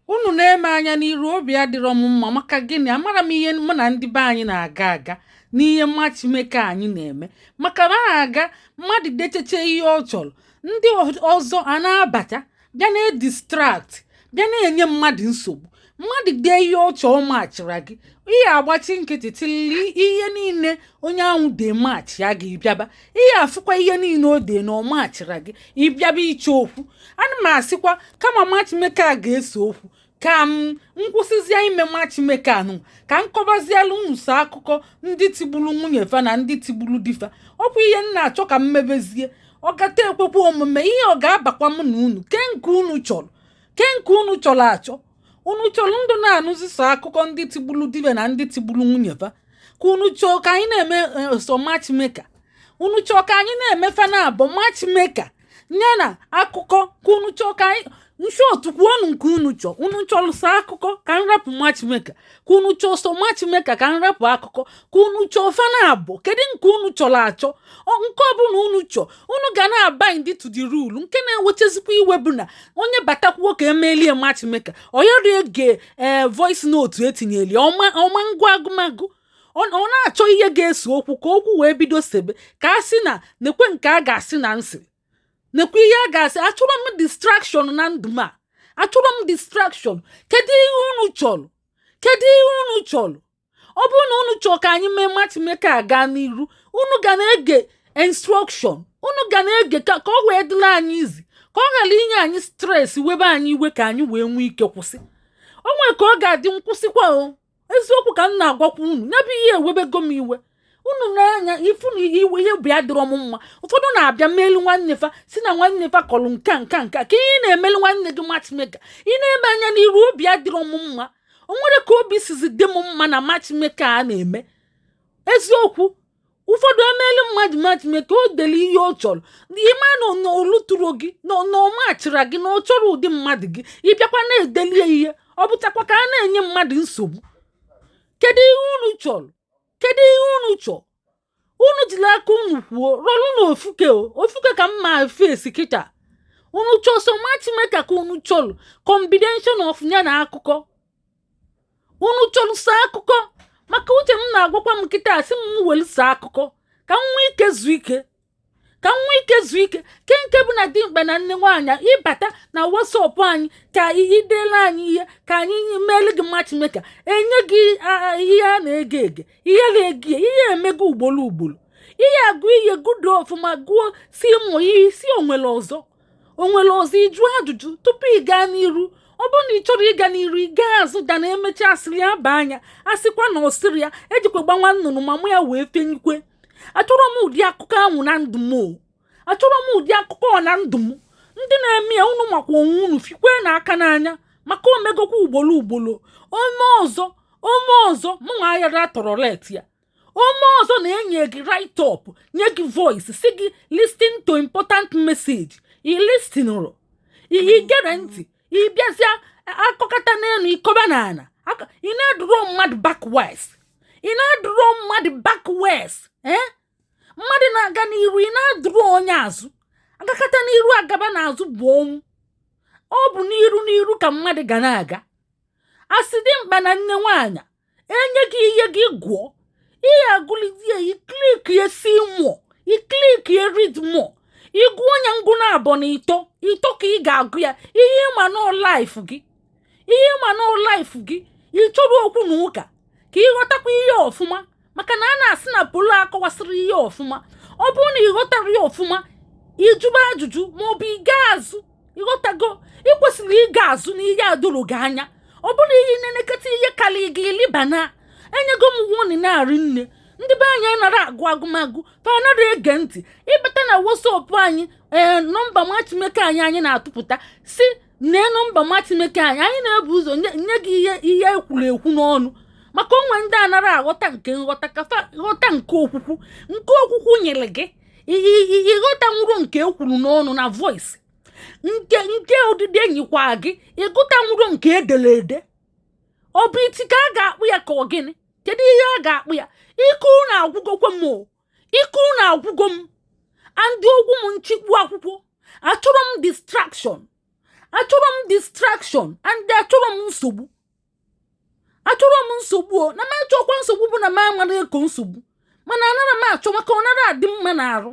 unu na-eme anya n'iru obi adịrọ m mma maka gịnị amara m ihe mụ na ndị be anyị na-aga aga n'ihe machimeke anyị na-eme maka na aga mmadụ decheche ihe ọ chọrọ ndị ọzọ a na-abata bịa na-edistrakt bịa na-enye mmadụ nsogbu mmadụ dee ihe ọ chọọ machira gị ihe agbachi nkịtị tilili ihe niile onye ahụ dee machi ya gị bịaba ihe afụkwa ihe niile o dee na ọ machira gị ịbịaba iche okwu ana m asịkwa kama machimeke a ga-ese okwu ka m nkwụsịzie ime machimeke anụ ka m kọbaziela unu so akụkọ ndị tigburu nwunye fa na ndị tigburu difa ọkwa ihe m na-achọ ka m mebezie ọ gata ekwekwa omume ihe ọ ga-abakwa m na unu ke nke unu chọrọ achọ unu chọrọ ndụ na-anụzi so akụkọ ndị tigburu dibe na ndị tigburu nwunye fa ka unu chọọ ka anyị na-eme so machimeka unu chọọ ka anyị na-emefa na abụ machimeka nye na akụkọ ka unu chọọ ka anyị nshọtụ kwuonu nke unu chọọ unu chọrọ so akụkọ ka nrapụ machimeka ka unu chọọ so machimeka ka nrapụ akụkọ ka unu chọọ fa na abụ kedu nke unu chọrọ achọ nke ọbụla unu chọọ unu ga na-abind to the rule nke na-ewechezikwa iwe bụ na onye batakwuo ka emelie machimeka oyọrọ ege voice note etinyeli ọma ngwa agụmagụ ọ na-achọ ihe ga-ese okwu ka okwu wee bido sebe ka a sị na nekwe nke a ga-asị na nsị nekwe ihe a ga-asị achọrọ m distraction na ndụ m achọrọ m distraction kedu ihe unu chọrọ ọ bụrụ na unu chọọ ka anyị mee machimeka aga n'iru unu ga na-ege instruction unu ga na-ege ka ọ wee dịla anyị izi ka ọ ghara inye anyị stress webe anyị iwe ka anyị wee nwee ike kwụsị o nwee ka ọ ga-adị nkwụsịkwa eziokwu ka m na-agwakwa unu nyebụ ihe ewebego m iwe unu na-anya ifu na iwe ihe bụ ya dịrọ m mma ụfọdụ na-abịa melu nwanne fa si na nwanne fa kọrọ nka ka ihe na-emelu nwanne gị machimeka ị na-eme anya n'iru obi adịrọ m mma o nwere ka obi sizi dị m mma na machimeka a na-eme eziokwu ụfọdụ emeelu mmadụ machimeka o dele ihe ọ chọrọ ime na oluturu gị na ọmachira gị na ọ chọrọ ụdị mmadụ gị ịbịakwa na-edelie ihe ọ bụtakwa ka a na-enye mmadụ nsogbu kedu ihe unu chọrọ unu jiri aka unu kwuo rọrụ na ofuke ka mma fesi kịta unu chọọ so machimeka ka unu chọrọ combination of ya na akụkọ unu chọrọ so akụkọ maka uche m na-agwakwa m kịta asị m welu so akụkọ ka m nwee ike zuo ike ke nke bụ na dimkpa na nne nwaanyị ịbata na WhatsApp anyị ka idela anyị ihe ka anyị meele gị machimeka enye gị ihe a na-ege ihe na-ege ihe emego ugboro ihe agụ ihe gudo ọfụma gụọ si mụ ihe si onwere ọzọ ịjụ ajụjụ tupu ị gaa n'iru ọ bụrụ na ị chọrọ ịga n'iru ị gaa azụ da na emechi asịrị ya ba anya asịkwa na ọsịrị ya ejikwa gbanwa nnụnụ ma mụ ya wee fenyikwe achọrọ m ụdị akụkọ ahụ na ndụ m achọrọ m ụdị akụkọ na ndụ m ndị na-eme ya unu makwa onwe unu fikwe n'aka n'anya maka omegokwa ugboro ome ọzọ mụ nwa ayara tọrọlet ya ome ọzọ na-enye gị write up nye gị voice si gị listen to important message ị listinụrụ ị gere ntị ị bịazịa akọkọta n'elu ịkọba n'ala ị na-adụrọ mmadụ backwest mmadụ na-aga n'iru ị na-adụrụ onye azụ agakọta n'iru agaba n'azụ bụ ọnwụ ọ bụ n'iru ka mmadụ ga na-aga asị dị mkpa na nne nwaanyị enye gị ihe gị gụọ ihe agụlizie iklik ya si mmụọ iklik ya rid mmụọ ịgụ onye ngụ na abọ na ito ka ị ga-agụ ya ihe ịma n'olaif gị ịchọrọ okwu na ụka ka ịghọtakwa ihe ọfụma maka na a na-asị na polo akọwasịrị ihe ọfụma ọ bụrụ na ịghọtara ya ọfụma ịjụba ajụjụ maọbụ ịga azụ ịghọtago ịkwesịrị ịga azụ na ihe adoro gị anya ọ bụrụ ihe na-enekọta ihe karị gị ilibana enyego m woni na-arị nne ndị be anyị nara agụ agụmagụ fa anara ege ntị ịbata na WhatsApp anyị nọmba machimeka anyị na-atụpụta si nee nọmba machimeka anyị na-ebu ụzọ nye gị ihe ekwuru ekwu n'ọnụ maka onwe ndị anara aghọta nke nghọta kafa ghọta nke okwukwu nyere gị ịghọta nwụrụ nke ekwuru n'ọnụ na voice nke odide enyikwa gị ịgụta nwụrụ nke edere ede ọ bụ iti ka a ga-akpụ ya ka ọ gịnị kedu ihe a ga-akpụ ya ike unu agwụgokwa m andị ogwu m nchikpu akwụkwọ achọrọ m distraction and achọrọ m nsogbu achọrọ m nsogbu na m achọkwa nsogbu bụ na m amara eko nsogbu mana anara m achọ maka ọ nara adị mma n'arụ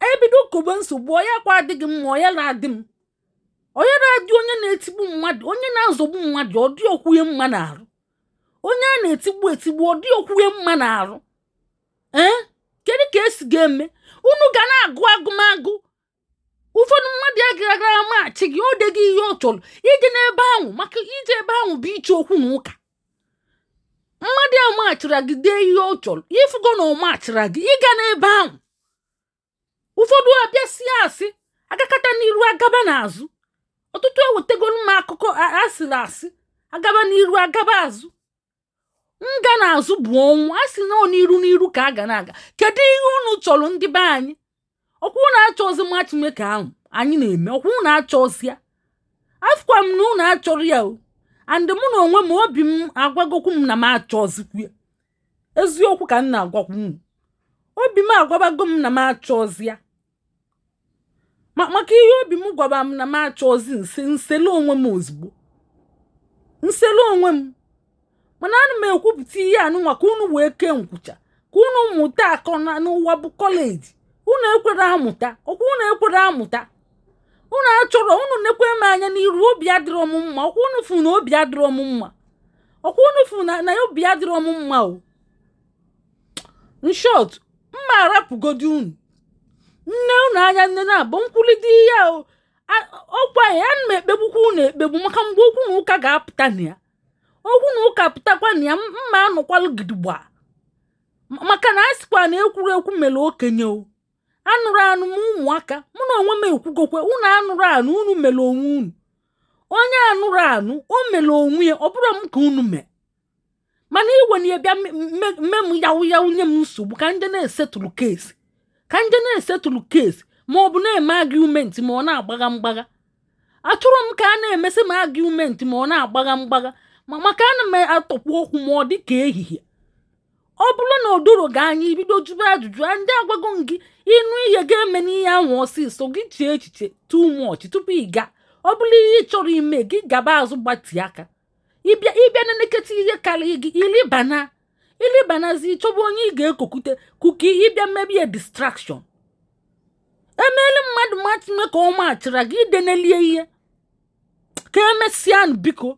ebido kobe nsogbu ọ ya kwa adịghị mma ọ ya na-adị m ọ ya na-adị onye na-etigbu mmadụ onye na-azọgbu mmadụ ọ dị okwuye mma n'arụ onye a na-etigbu ọ dị okwuye mma n'arụ kedu ka esi ga-eme unu ga na-agụ agụmagụ ụfọdụ mmadụ agara maachị gị o deghị ihe ọ chọrọ ije n'ebe ahụ maka ije ebe ahụ bụ iche okwu na ụka mmadụ a machịra gị dee ihe ọ chọrọ ịfụgo na ọ machịra gị ịga n'ebe ahụ ụfọdụ abịa si asị agakọta n'iru agaba n'azụ ọtụtụ ewetegoro m akụkọ asịrị asị agaba n'iru agaba azụ nga n'azụ bụ ọnwụ a sị na ọ n'iru ka a ga na-aga kedu ihe unu chọrọ ndị be anyị ọkwụ na-achọzi matchmaker ahụ anyị na-eme ọkwụ na-achọzi ya afụkwa m na unu achọrọ ya o and mụ na onwe m obi m agwagokwu m na m achọzikwu ya eziokwu ka m na-agwakwu m obi m agwabago m na m achọzi ya maka ihe obi m gwaba m na m achọzi nsele onwe m ozugbo nsele onwe m mana ana m ekwupụta ihe anụ maka unu wee kee nkwụcha ka unu mụta akọ n'ụwa bụ kọleji unu ekwere amụta ọkwa unu ekwere amụta unu achọrọ unu nekwe m anya n'iru obi adịrọ m mma ọkwa unu fụ na obi adịrọ m mma ọkwa unu fụ na obi adịrọ m mma o in short mma arapụgodi unu nne unu anya nne na-abụ nkwulite ihe o ọkwa ya ana m ekpegbukwa unu ekpegbu maka mgbe okwu na ụka ga-apụta na ya okwu na ụka pụtakwa na ya mma anụkwalụ gidigba maka na a sịkwa na ekwurekwu mere okenye o anụrụ anụ m ụmụaka mụ na onwe m ekwugokwe unu anụrụ anụ unu mere onwe unu onye anụrụ anụ o mere onwe ya ọ bụrụ m ka unu mee mana iwe na bịa mme m yawu nye m nsogbu ka ndị na-esetụrụ kesi ma ọ bụ na-eme argument ma ọ na-agbagha mgbagha achọrọ m ka a na-emesị m argument ma ọ na-agbagha mgbagha maka ana m atọkwu okwu ma ọ dị ka ehihie ọ bụrụ na o doro gị anya ibido jụba ajụjụ ndị agwago gị ịnụ ihe ga-eme n'ihe ahụ ọsịsọ gị chie echiche too much tupu ị gaa ọ bụrụ ihe ị chọrọ ime gị gaba azụ gbatie aka ịbịa na neketa ihe karịa gị ilibanazi chọba onye ị ga-ekokute kuki ịbịa mebie distraction emeela mmadụ matime ka ọ machịra gị idenelie ihe ka emesịa biko